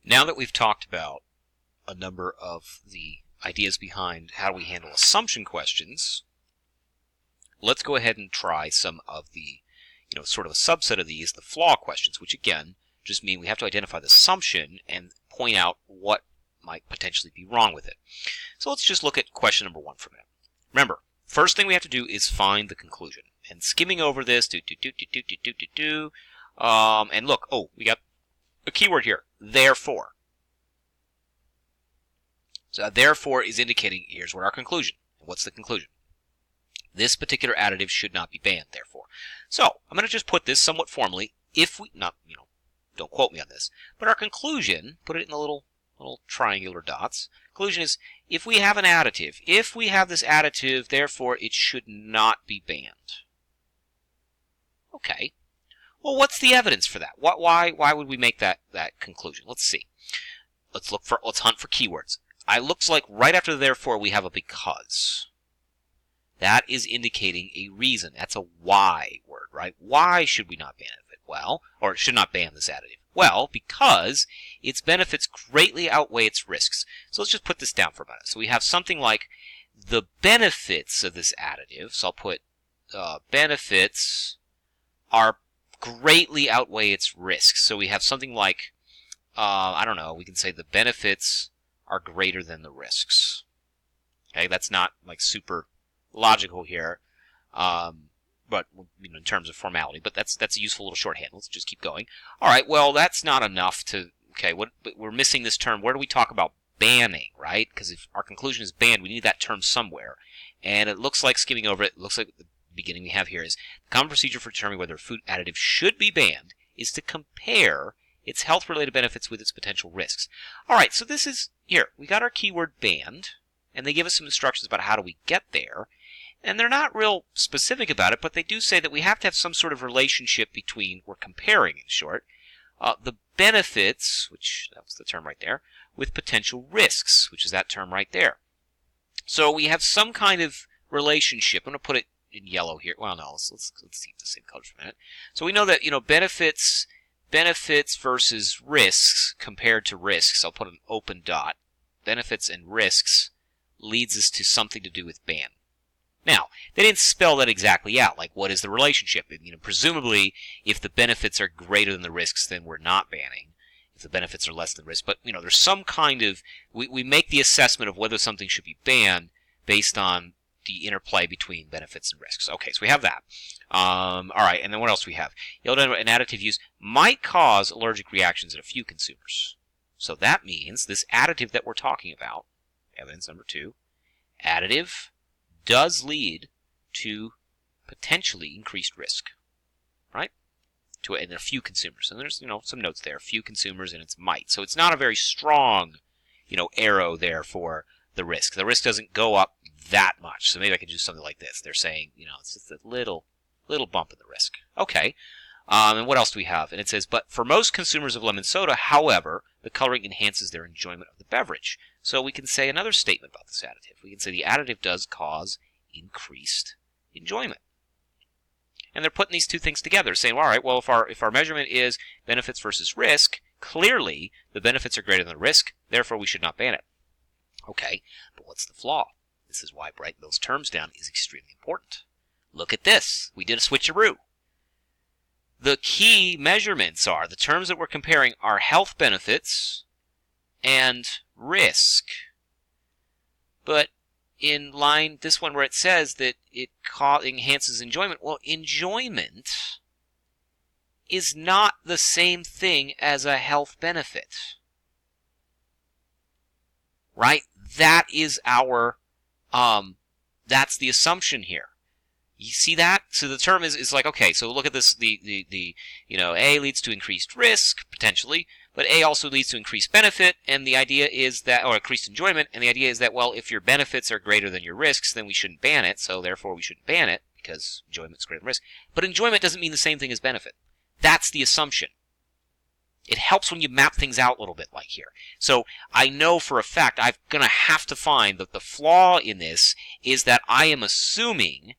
Now that we've talked about a number of the ideas behind how we handle assumption questions, let's go ahead and try some of the, sort of a subset of these, the flaw questions, which again just mean we have to identify the assumption and point out what might potentially be wrong with it. So let's just look at question number 1 for a minute. Remember, first thing we have to do is find the conclusion. And skimming over this, and look, we got a keyword here, therefore. So therefore is indicating, here's what our conclusion. What's the conclusion? This particular additive should not be banned, therefore. So I'm going to just put this somewhat formally. If we, don't quote me on this, but our conclusion, put it in the little triangular dots. Conclusion is, if we have an additive, if we have this additive, therefore it should not be banned. Okay. Well, what's the evidence for that? Why would we make that conclusion? Let's see. Let's hunt for keywords. It looks like right after the therefore we have a because. That is indicating a reason. That's a why word, right? Why should we not ban it? Well, or should not ban this additive? Well, because its benefits greatly outweigh its risks. So let's just put this down for a minute. So we have something like the benefits of this additive. So I'll put benefits are greatly outweigh its risks. So we have something like, I don't know, we can say the benefits are greater than the risks. Okay, that's not like super logical here, but in terms of formality. But that's a useful little shorthand. Let's just keep going. All right, well, that's not enough to. Okay, but we're missing this term. Where do we talk about banning, right? Because if our conclusion is banned, we need that term somewhere. And it looks like, skimming over it, it looks like the beginning we have here is the common procedure for determining whether a food additive should be banned is to compare its health-related benefits with its potential risks. All right, so this is here. We got our keyword banned, and they give us some instructions about how do we get there. And they're not real specific about it, but they do say that we have to have some sort of relationship between, we're comparing in short, the benefits, which that was the term right there, with potential risks, which is that term right there. So we have some kind of relationship. I'm going to put it in yellow here. Well, no, let's see the same color for a minute. So we know that, benefits versus risks compared to risks. I'll put an open dot. Benefits and risks leads us to something to do with ban. Now, they didn't spell that exactly out, like what is the relationship? Presumably, if the benefits are greater than the risks, then we're not banning. If the benefits are less than the risks. But, there's some kind of, we make the assessment of whether something should be banned based on the interplay between benefits and risks. Okay, so we have that. All right, and then what else do we have? An additive use might cause allergic reactions in a few consumers. So that means this additive that we're talking about, evidence number 2, additive does lead to potentially increased risk, right? In a few consumers. And there's, some notes there, few consumers and its might. So it's not a very strong, arrow there for the risk. The risk doesn't go up that much. So maybe I could do something like this. They're saying, it's just a little bump in the risk. Okay. And what else do we have? And it says, but for most consumers of lemon soda, however, the coloring enhances their enjoyment of the beverage. So we can say another statement about this additive. We can say the additive does cause increased enjoyment. And they're putting these two things together, saying, well, all right, well, if our measurement is benefits versus risk, clearly the benefits are greater than the risk, therefore we should not ban it. Okay, but what's the flaw? This is why writing those terms down is extremely important. Look at this. We did a switcheroo. The key measurements are, the terms that we're comparing are health benefits and risk. But in line, this one where it says that it enhances enjoyment, well, enjoyment is not the same thing as a health benefit. Right? That is our, that's the assumption here. You see that? So the term is like, okay, so look at this, A leads to increased risk, potentially, but A also leads to increased benefit, and the idea is that, or increased enjoyment, and the idea is that, well, if your benefits are greater than your risks, then we shouldn't ban it, so therefore we shouldn't ban it, because enjoyment is greater than risk. But enjoyment doesn't mean the same thing as benefit. That's the assumption. It helps when you map things out a little bit like here. So I know for a fact I'm going to have to find that the flaw in this is that I am assuming,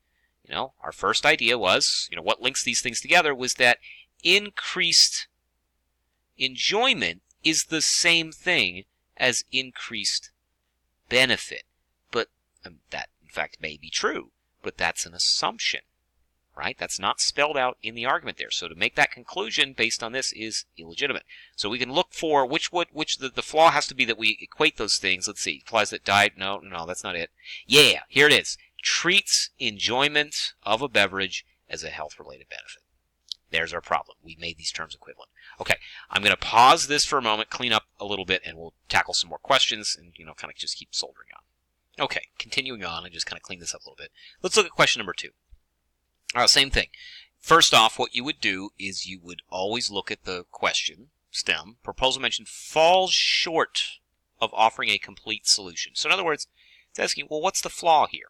our first idea was, what links these things together was that increased enjoyment is the same thing as increased benefit. But that, in fact, may be true, but that's an assumption, right? That's not spelled out in the argument there. So to make that conclusion based on this is illegitimate. So we can look for which the flaw has to be that we equate those things. Let's see. Implies that diet. No, that's not it. Yeah, here it is. Treats enjoyment of a beverage as a health-related benefit. There's our problem. We made these terms equivalent. Okay, I'm going to pause this for a moment, clean up a little bit, and we'll tackle some more questions and, kind of just keep soldering on. Okay, continuing on, and just kind of clean this up a little bit. Let's look at question number 2. Same thing. First off, what you would do is you would always look at the question, stem. Proposal mentioned falls short of offering a complete solution. So in other words, it's asking, well, what's the flaw here?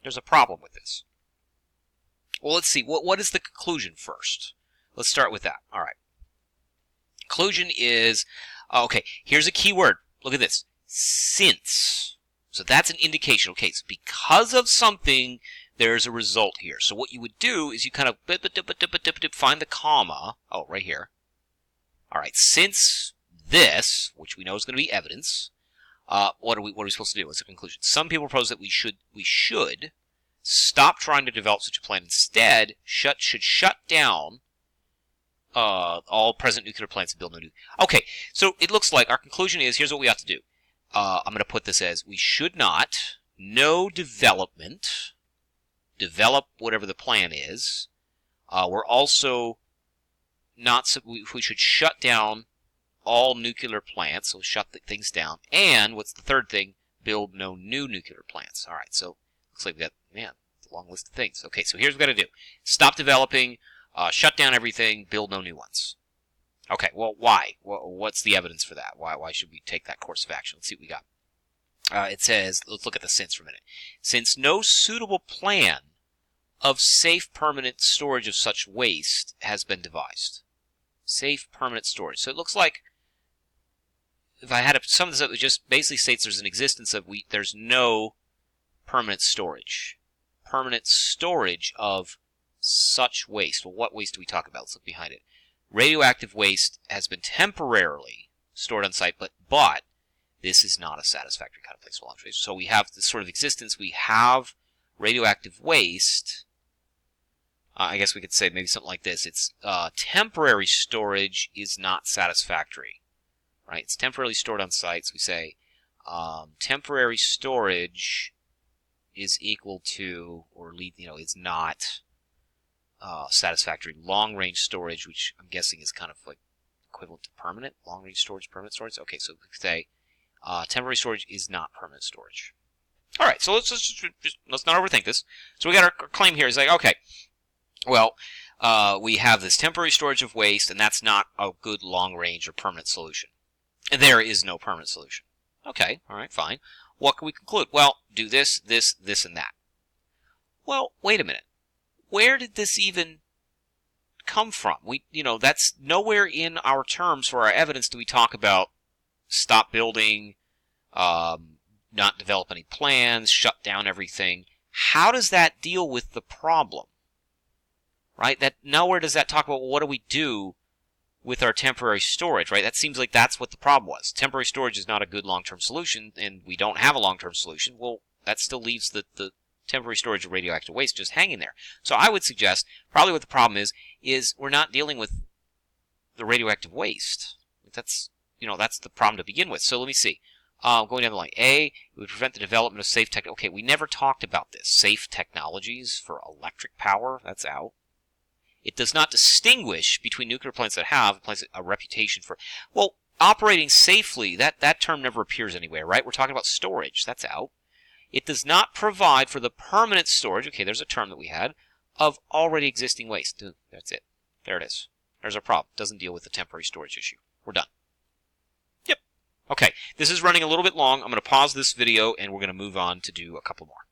There's a problem with this. Well, let's see. What is the conclusion first? Let's start with that. All right. Conclusion is, okay, here's a key word. Look at this. Since. So that's an indication. Okay, so because of something, there's a result here. So what you would do is you kind of find the comma. Oh, right here. All right, since this, which we know is going to be evidence, what are we supposed to do? What's the conclusion? Some people propose that we should stop trying to develop such a plan. Instead, should shut down all present nuclear plants and build no new. Okay, so it looks like our conclusion is, here's what we ought to do. I'm going to put this as, we should not, no development, develop whatever the plan is. We're also not, we should shut down all nuclear plants, so shut things down. And what's the third thing? Build no new nuclear plants. All right, so looks like we got, man, it's a long list of things. Okay, so here's what we got to do. Stop developing, shut down everything, build no new ones. Okay, well, why? What's the evidence for that? Why should we take that course of action? Let's see what we got. It says, let's look at the since for a minute. Since no suitable plan of safe permanent storage of such waste has been devised. Safe permanent storage. So it looks like, if I had to sum this up, it just basically states there's an existence of, there's no permanent storage. Permanent storage of such waste. Well, what waste do we talk about? Let's look behind it. Radioactive waste has been temporarily stored on site, but this is not a satisfactory kind of place for long term. So we have this sort of existence. We have radioactive waste. I guess we could say maybe something like this. It's temporary storage is not satisfactory, right? It's temporarily stored on sites. We say temporary storage is equal to, or is not satisfactory. Long-range storage, which I'm guessing is kind of like equivalent to permanent. Long-range storage, permanent storage. Okay, so we could say temporary storage is not permanent storage. All right, so let's not overthink this. So we got our claim here is like, okay, well, we have this temporary storage of waste, and that's not a good long-range or permanent solution. And there is no permanent solution. Okay, all right, fine. What can we conclude? Well, do this, this, this, and that. Well, wait a minute. Where did this even come from? That's nowhere in our terms for our evidence do we talk about stop building, not develop any plans, shut down everything. How does that deal with the problem? Right? That nowhere does that talk about, well, what do we do with our temporary storage, right? That seems like that's what the problem was. Temporary storage is not a good long-term solution, and we don't have a long-term solution. Well, that still leaves the temporary storage of radioactive waste just hanging there. So I would suggest probably what the problem is we're not dealing with the radioactive waste. That's the problem to begin with. So let me see. Going down the line. A, it would prevent the development of safe tech. Okay, we never talked about this. Safe technologies for electric power, that's out. It does not distinguish between nuclear plants that have a reputation for, well, operating safely. That term never appears anywhere, right? We're talking about storage. That's out. It does not provide for the permanent storage, okay, there's a term that we had, of already existing waste. That's it. There it is. There's our problem. Doesn't deal with the temporary storage issue. We're done. Yep. Okay, this is running a little bit long. I'm going to pause this video, and we're going to move on to do a couple more.